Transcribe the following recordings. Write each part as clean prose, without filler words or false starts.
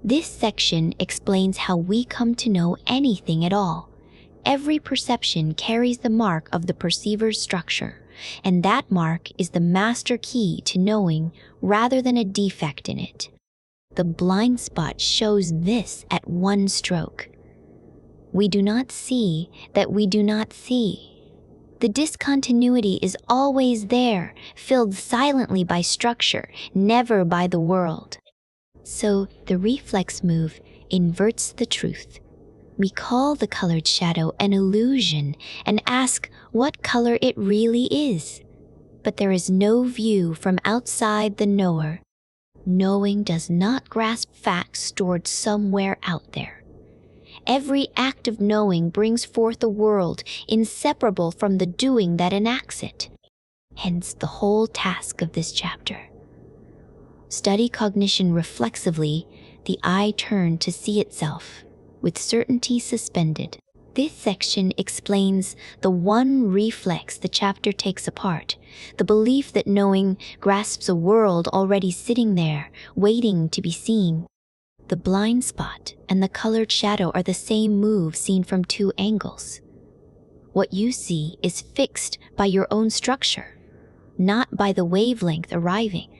This section explains how we come to know anything at all. Every perception carries the mark of the perceiver's structure, and that mark is the master key to knowing rather than a defect in it. The blind spot shows this at one stroke. We do not see that we do not see. The discontinuity is always there, filled silently by structure, never by the world. So the reflex move inverts the truth. We call the colored shadow an illusion and ask what color it really is. But there is no view from outside the knower. Knowing does not grasp facts stored somewhere out there. Every act of knowing brings forth a world inseparable from the doing that enacts it. Hence the whole task of this chapter. Study cognition reflexively, the eye turned to see itself, with certainty suspended. This section explains the one reflex the chapter takes apart, the belief that knowing grasps a world already sitting there, waiting to be seen. The blind spot and the colored shadow are the same move seen from two angles. What you see is fixed by your own structure, not by the wavelength arriving.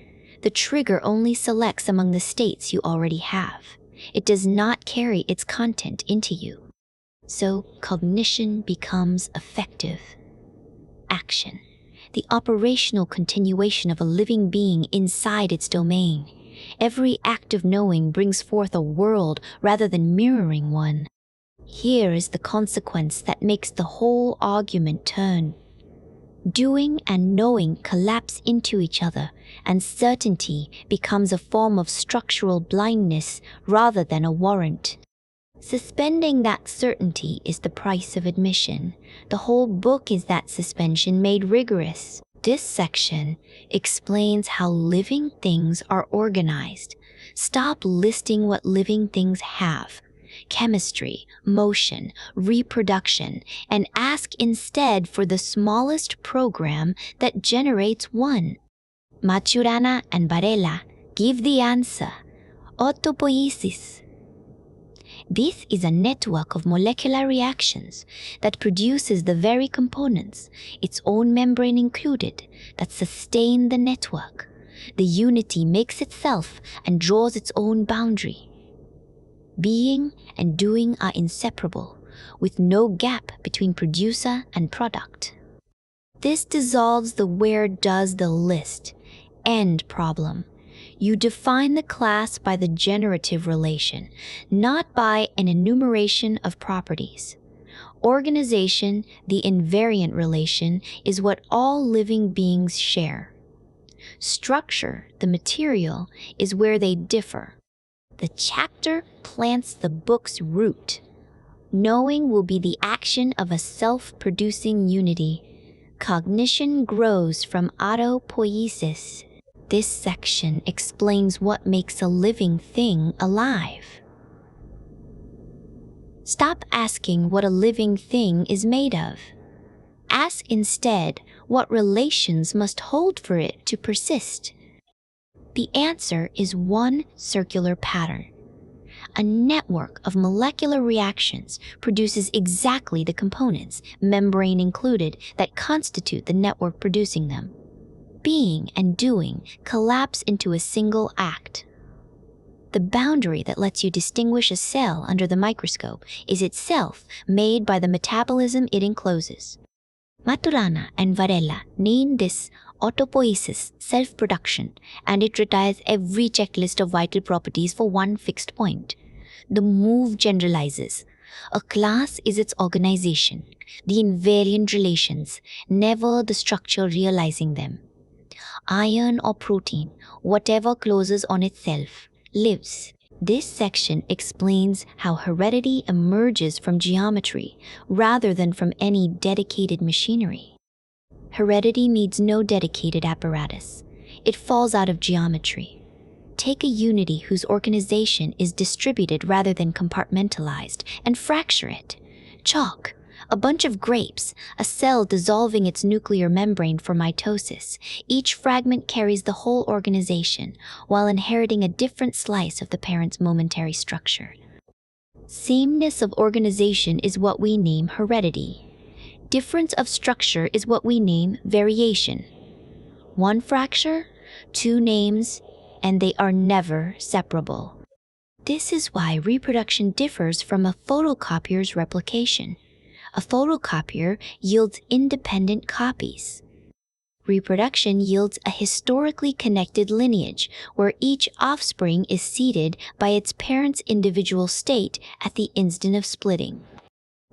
The trigger only selects among the states you already have. It does not carry its content into you. So cognition becomes effective. Action, the operational continuation of a living being inside its domain. Every act of knowing brings forth a world rather than mirroring one. Here is the consequence that makes the whole argument turn. Doing and knowing collapse into each other, and certainty becomes a form of structural blindness rather than a warrant. Suspending that certainty is the price of admission. The whole book is that suspension made rigorous. This section explains how living things are organized. Stop listing what living things have. Chemistry, motion, reproduction, and ask instead for the smallest program that generates one. Maturana and Varela give the answer: autopoiesis. This is a network of molecular reactions that produces the very components, its own membrane included, that sustain the network. The unity makes itself and draws its own boundary. Being and doing are inseparable, with no gap between producer and product. This dissolves the where does the list end problem. You define the class by the generative relation, not by an enumeration of properties. Organization, the invariant relation, is what all living beings share. Structure, the material, is where they differ. The chapter plants the book's root. Knowing will be the action of a self-producing unity. Cognition grows from autopoiesis. This section explains what makes a living thing alive. Stop asking what a living thing is made of. Ask instead what relations must hold for it to persist. The answer is one circular pattern. A network of molecular reactions produces exactly the components, membrane included, that constitute the network producing them. Being and doing collapse into a single act. The boundary that lets you distinguish a cell under the microscope is itself made by the metabolism it encloses. Maturana and Varela name this autopoiesis, self-production, and it retires every checklist of vital properties for one fixed point. The move generalizes. A class is its organization, the invariant relations, never the structure realizing them. Iron or protein, whatever closes on itself, lives. This section explains how heredity emerges from geometry rather than from any dedicated machinery. Heredity needs no dedicated apparatus. It falls out of geometry. Take a unity whose organization is distributed rather than compartmentalized and fracture it. Chalk, A bunch of grapes, a cell dissolving its nuclear membrane for mitosis. Each fragment carries the whole organization, while inheriting a different slice of the parent's momentary structure. Sameness of organization is what we name heredity. Difference of structure is what we name variation. One fracture, two names, and they are never separable. This is why reproduction differs from a photocopier's replication. A photocopier yields independent copies. Reproduction yields a historically connected lineage where each offspring is seeded by its parent's individual state at the instant of splitting.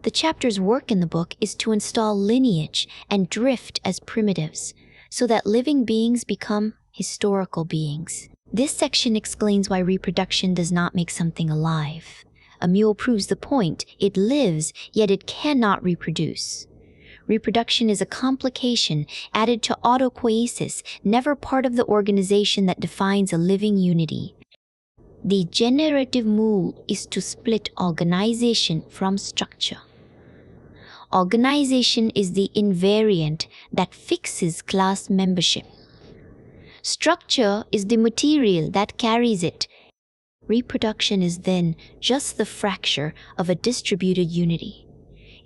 The chapter's work in the book is to install lineage and drift as primitives, so that living beings become historical beings. This section explains why reproduction does not make something alive. A mule proves the point. It lives, yet it cannot reproduce. Reproduction is a complication added to autopoiesis, never part of the organization that defines a living unity. The generative mule is to split organization from structure. Organization is the invariant that fixes class membership. Structure is the material that carries it. Reproduction is then just the fracture of a distributed unity.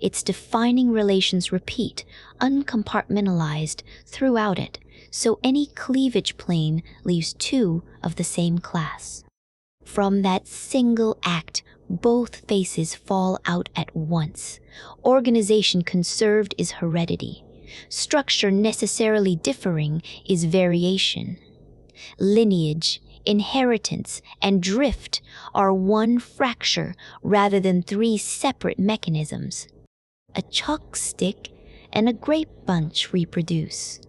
Its defining relations repeat, uncompartmentalized throughout it, so any cleavage plane leaves two of the same class. From that single act, both faces fall out at once. Organization conserved is heredity. Structure necessarily differing is variation. Lineage, inheritance, and drift are one fracture rather than three separate mechanisms. A chalk stick and a grape bunch reproduce.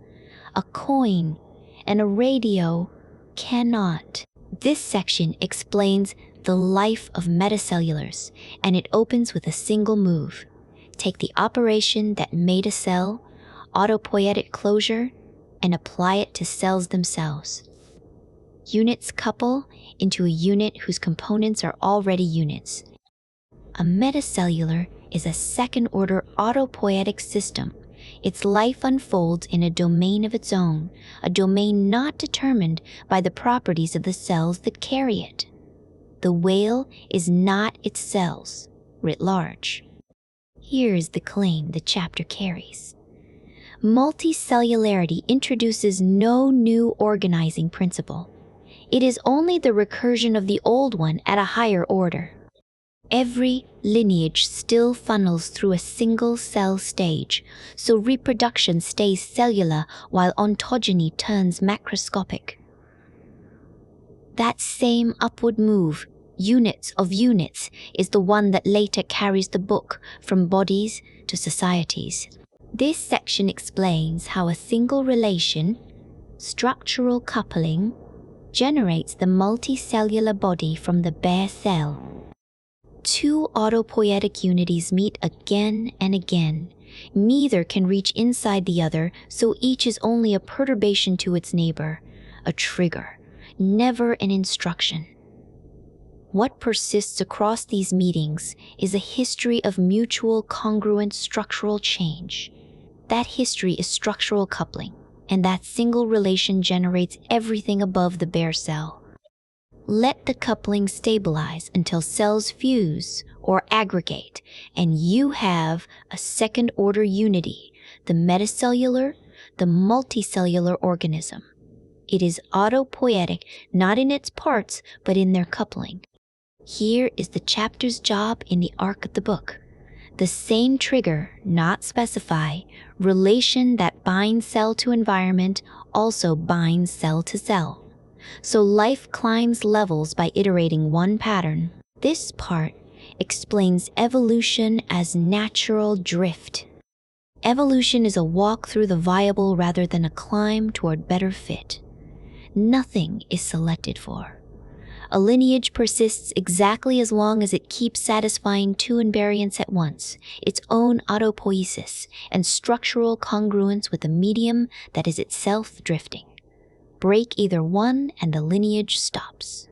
A coin and a radio cannot. This section explains the life of metacellulars, and it opens with a single move. Take the operation that made a cell, autopoietic closure, and apply it to cells themselves. Units couple into a unit whose components are already units. A metacellular is a second-order autopoietic system. Its life unfolds in a domain of its own, a domain not determined by the properties of the cells that carry it. The whale is not its cells, writ large. Here is the claim the chapter carries. Multicellularity introduces no new organizing principle. It is only the recursion of the old one at a higher order. Every lineage still funnels through a single cell stage, so reproduction stays cellular while ontogeny turns macroscopic. That same upward move, units of units, is the one that later carries the book from bodies to societies. This section explains how a single relation, structural coupling, generates the multicellular body from the bare cell. Two autopoietic unities meet again and again. Neither can reach inside the other, so each is only a perturbation to its neighbor, a trigger, never an instruction. What persists across these meetings is a history of mutual congruent structural change. That history is structural coupling, and that single relation generates everything above the bare cell. Let the coupling stabilize until cells fuse or aggregate, and you have a second-order unity, the metacellular, the multicellular organism. It is autopoietic not in its parts, but in their coupling. Here is the chapter's job in the arc of the book. The same trigger, not specify, relation that binds cell to environment also binds cell to cell. So life climbs levels by iterating one pattern. This part explains evolution as natural drift. Evolution is a walk through the viable rather than a climb toward better fit. Nothing is selected for. A lineage persists exactly as long as it keeps satisfying two invariants at once, its own autopoiesis and structural congruence with a medium that is itself drifting. Break either one and the lineage stops.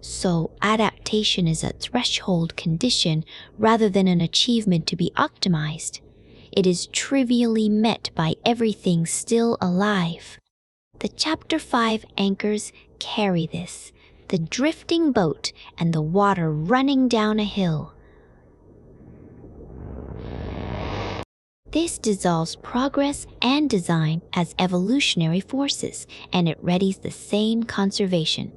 So adaptation is a threshold condition rather than an achievement to be optimized. It is trivially met by everything still alive. The Chapter 5 anchors carry this, the drifting boat and the water running down a hill. This dissolves progress and design as evolutionary forces, and it readies the sane conservation.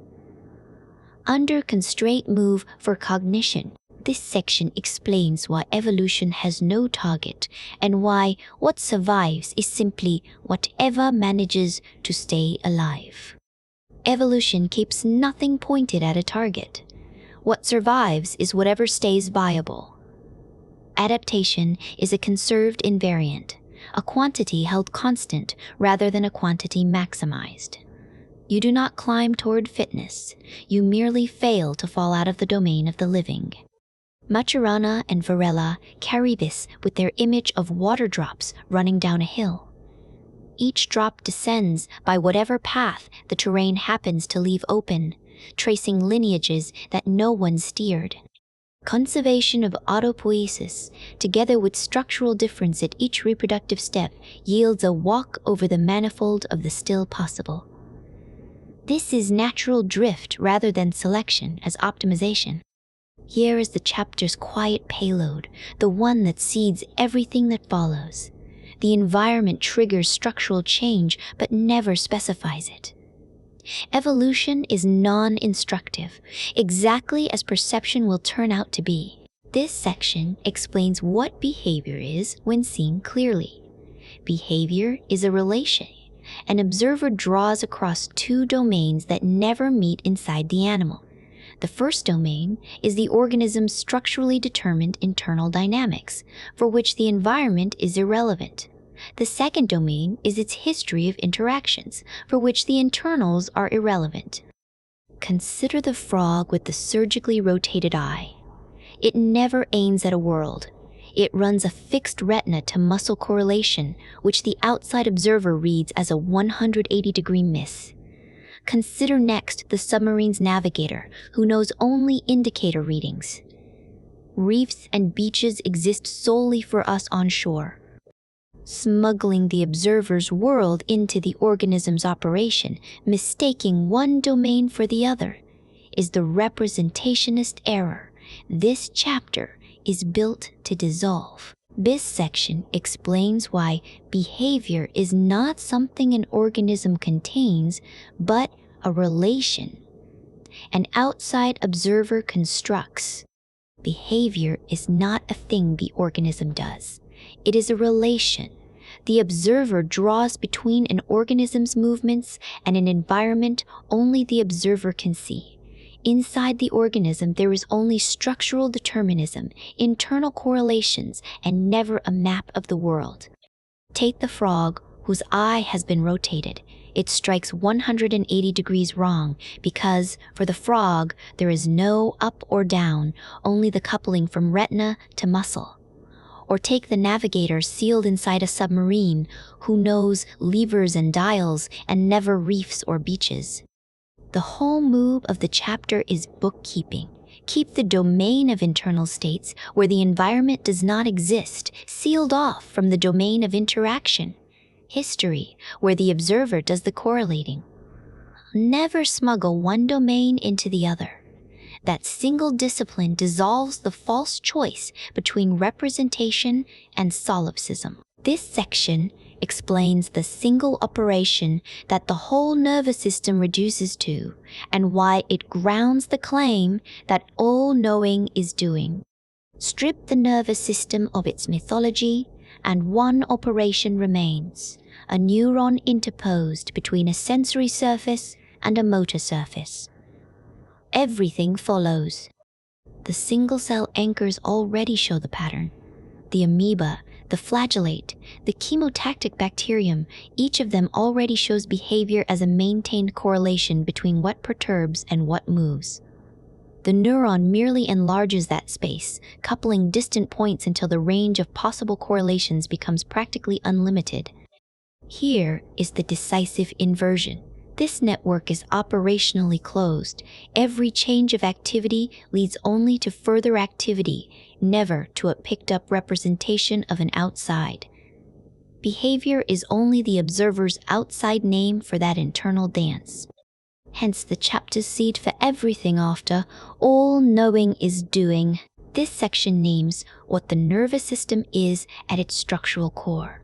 Under constraint move for cognition, this section explains why evolution has no target and why what survives is simply whatever manages to stay alive. Evolution keeps nothing pointed at a target. What survives is whatever stays viable. Adaptation is a conserved invariant, a quantity held constant rather than a quantity maximized. You do not climb toward fitness, you merely fail to fall out of the domain of the living. Maturana and Varela carry this with their image of water drops running down a hill. Each drop descends by whatever path the terrain happens to leave open, tracing lineages that no one steered. Conservation of autopoiesis, together with structural difference at each reproductive step, yields a walk over the manifold of the still possible. This is natural drift rather than selection as optimization. Here is the chapter's quiet payload, the one that seeds everything that follows. The environment triggers structural change but never specifies it. Evolution is non-instructive, exactly as perception will turn out to be. This section explains what behavior is when seen clearly. Behavior is a relation. An observer draws across two domains that never meet inside the animal. The first domain is the organism's structurally determined internal dynamics, for which the environment is irrelevant. The second domain is its history of interactions, for which the internals are irrelevant. Consider the frog with the surgically rotated eye. It never aims at a world. It runs a fixed retina to muscle correlation, which the outside observer reads as a 180-degree miss. Consider next the submarine's navigator, who knows only indicator readings. Reefs and beaches exist solely for us on shore. Smuggling the observer's world into the organism's operation, mistaking one domain for the other, is the representationist error. This chapter is built to dissolve. This section explains why behavior is not something an organism contains, but a relation. An outside observer constructs. Behavior is not a thing the organism does. It is a relation. The observer draws between an organism's movements and an environment only the observer can see. Inside the organism, there is only structural determinism, internal correlations, and never a map of the world. Take the frog, whose eye has been rotated. It strikes 180 degrees wrong because, for the frog, there is no up or down, only the coupling from retina to muscle. Or take the navigator sealed inside a submarine, who knows levers and dials and never reefs or beaches. The whole move of the chapter is bookkeeping. Keep the domain of internal states where the environment does not exist, sealed off from the domain of interaction. History, where the observer does the correlating. Never smuggle one domain into the other. That single discipline dissolves the false choice between representation and solipsism. This section explains the single operation that the whole nervous system reduces to, and why it grounds the claim that all knowing is doing. Strip the nervous system of its mythology, and one operation remains, a neuron interposed between a sensory surface and a motor surface. Everything follows. The single-cell anchors already show the pattern. The amoeba, the flagellate, the chemotactic bacterium, each of them already shows behavior as a maintained correlation between what perturbs and what moves. The neuron merely enlarges that space, coupling distant points until the range of possible correlations becomes practically unlimited. Here is the decisive inversion. This network is operationally closed. Every change of activity leads only to further activity, never to a picked-up representation of an outside. Behavior is only the observer's outside name for that internal dance. Hence the chapter's seed for everything after, all knowing is doing. This section names what the nervous system is at its structural core.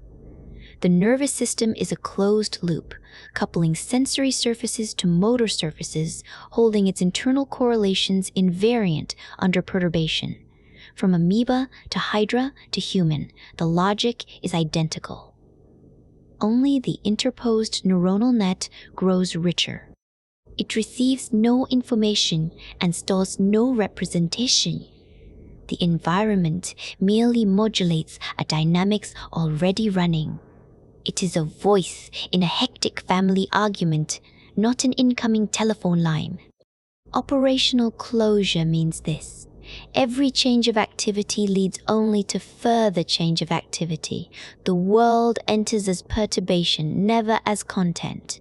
The nervous system is a closed loop, coupling sensory surfaces to motor surfaces, holding its internal correlations invariant under perturbation. From amoeba to hydra to human, the logic is identical. Only the interposed neuronal net grows richer. It receives no information and stores no representation. The environment merely modulates a dynamics already running. It is a voice in a hectic family argument, not an incoming telephone line. Operational closure means this. Every change of activity leads only to further change of activity. The world enters as perturbation, never as content.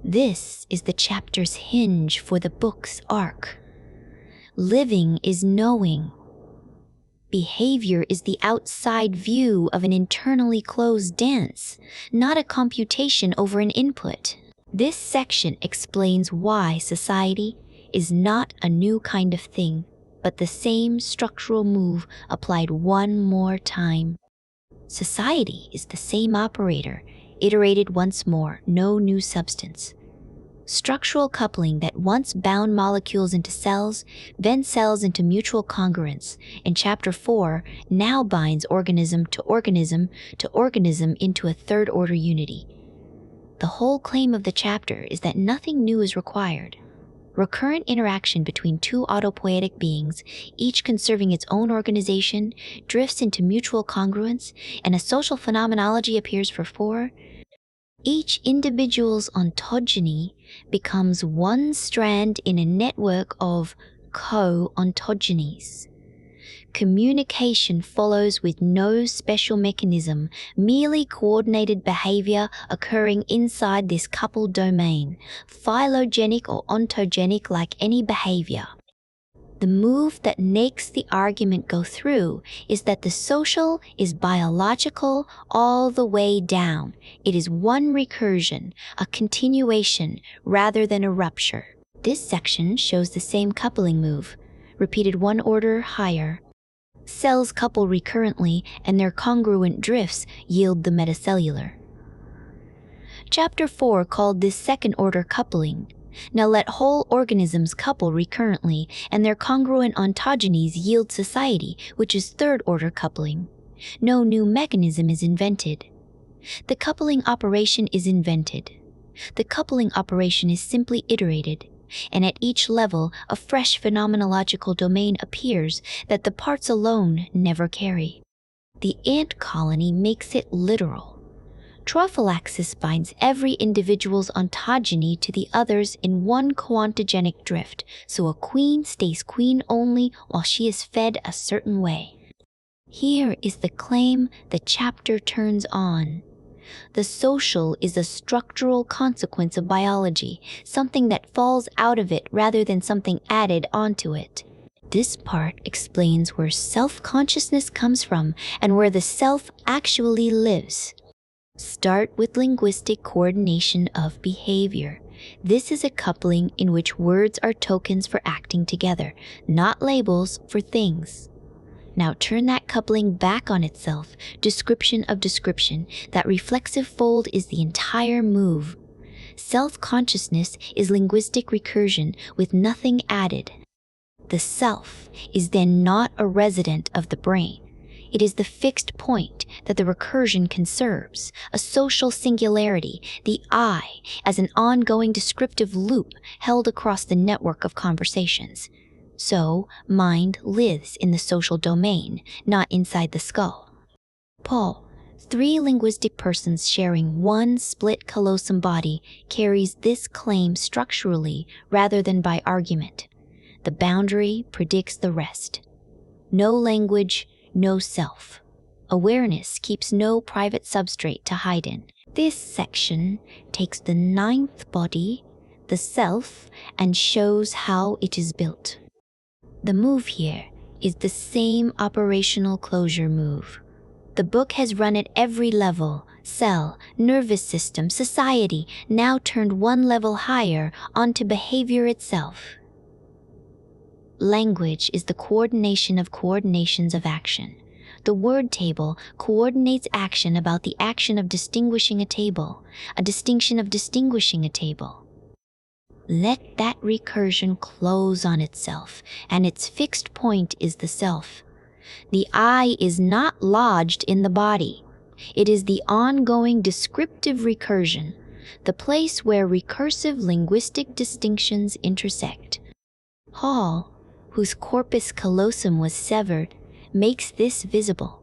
This is the chapter's hinge for the book's arc. Living is knowing. Behavior is the outside view of an internally closed dance, not a computation over an input. This section explains why society is not a new kind of thing, but the same structural move applied one more time. Society is the same operator, iterated once more, no new substance. Structural coupling that once bound molecules into cells, then cells into mutual congruence, in Chapter 4 now binds organism to organism to organism into a third-order unity. The whole claim of the chapter is that nothing new is required. Recurrent interaction between two autopoietic beings, each conserving its own organization, drifts into mutual congruence, and a social phenomenology appears for 4. Each individual's ontogeny becomes one strand in a network of co-ontogenies. Communication follows with no special mechanism, merely coordinated behavior occurring inside this coupled domain, phylogenic or ontogenic like any behavior. The move that makes the argument go through is that the social is biological all the way down. It is one recursion, a continuation, rather than a rupture. This section shows the same coupling move, repeated one order higher. Cells couple recurrently, and their congruent drifts yield the metacellular. Chapter 4 called this second-order coupling. Now let whole organisms couple recurrently, and their congruent ontogenies yield society, which is third-order coupling. No new mechanism is invented. The coupling operation is invented. The coupling operation is simply iterated, and at each level a fresh phenomenological domain appears that the parts alone never carry. The ant colony makes it literal. Trophallaxis binds every individual's ontogeny to the others in one co-ontogenic drift, so a queen stays queen only while she is fed a certain way. Here is the claim the chapter turns on. The social is a structural consequence of biology, something that falls out of it rather than something added onto it. This part explains where self-consciousness comes from and where the self actually lives. Start with linguistic coordination of behavior. This is a coupling in which words are tokens for acting together, not labels for things. Now turn that coupling back on itself, description of description. That reflexive fold is the entire move. Self-consciousness is linguistic recursion with nothing added. The self is then not a resident of the brain. It is the fixed point that the recursion conserves, a social singularity, the I, as an ongoing descriptive loop held across the network of conversations. So, mind lives in the social domain, not inside the skull. Paul, 3 linguistic persons sharing one split callosum body, carries this claim structurally rather than by argument. The boundary predicts the rest. No language, no self. Awareness keeps no private substrate to hide in. This section takes the ninth body, the self, and shows how it is built. The move here is the same operational closure move. The book has run at every level, cell, nervous system, society, now turned one level higher onto behavior itself. Language is the coordination of coordinations of action. The word table coordinates action about the action of distinguishing a table, a distinction of distinguishing a table. Let that recursion close on itself, and its fixed point is the self. The I is not lodged in the body. It is the ongoing descriptive recursion, the place where recursive linguistic distinctions intersect. Hall, whose corpus callosum was severed, makes this visible.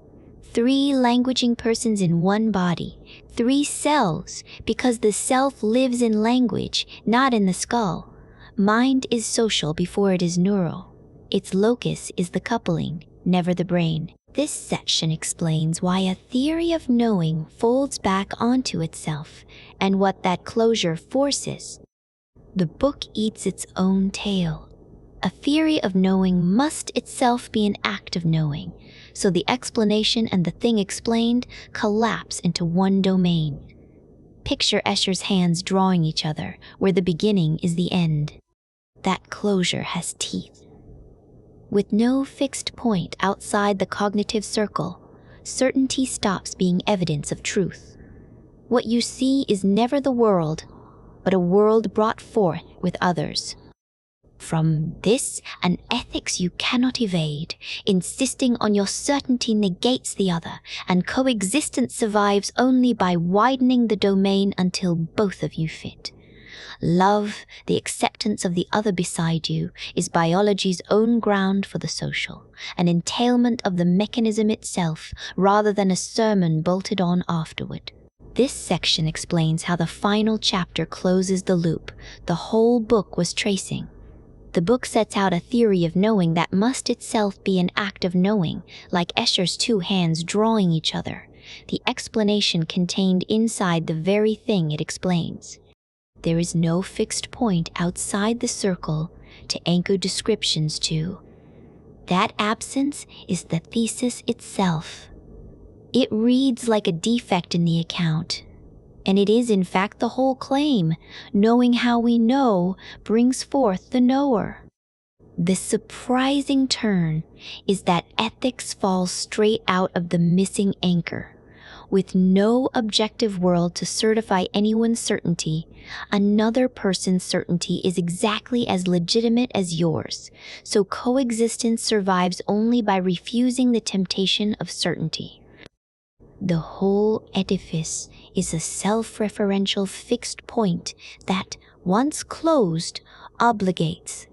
3 languaging persons in one body, 3 cells, because the self lives in language, not in the skull. Mind is social before it is neural. Its locus is the coupling, never the brain. This section explains why a theory of knowing folds back onto itself and what that closure forces. The book eats its own tail. A theory of knowing must itself be an act of knowing, so the explanation and the thing explained collapse into one domain. Picture Escher's hands drawing each other, where the beginning is the end. That closure has teeth. With no fixed point outside the cognitive circle, certainty stops being evidence of truth. What you see is never the world, but a world brought forth with others. From this, an ethics you cannot evade. Insisting on your certainty negates the other, and coexistence survives only by widening the domain until both of you fit. Love, the acceptance of the other beside you, is biology's own ground for the social, an entailment of the mechanism itself rather than a sermon bolted on afterward. This section explains how the final chapter closes the loop the whole book was tracing. The book sets out a theory of knowing that must itself be an act of knowing, like Escher's 2 hands drawing each other, the explanation contained inside the very thing it explains. There is no fixed point outside the circle to anchor descriptions to. That absence is the thesis itself. It reads like a defect in the account, and it is in fact the whole claim. Knowing how we know brings forth the knower. The surprising turn is that ethics falls straight out of the missing anchor. With no objective world to certify anyone's certainty, another person's certainty is exactly as legitimate as yours, so coexistence survives only by refusing the temptation of certainty. The whole edifice is a self-referential fixed point that, once closed, obligates,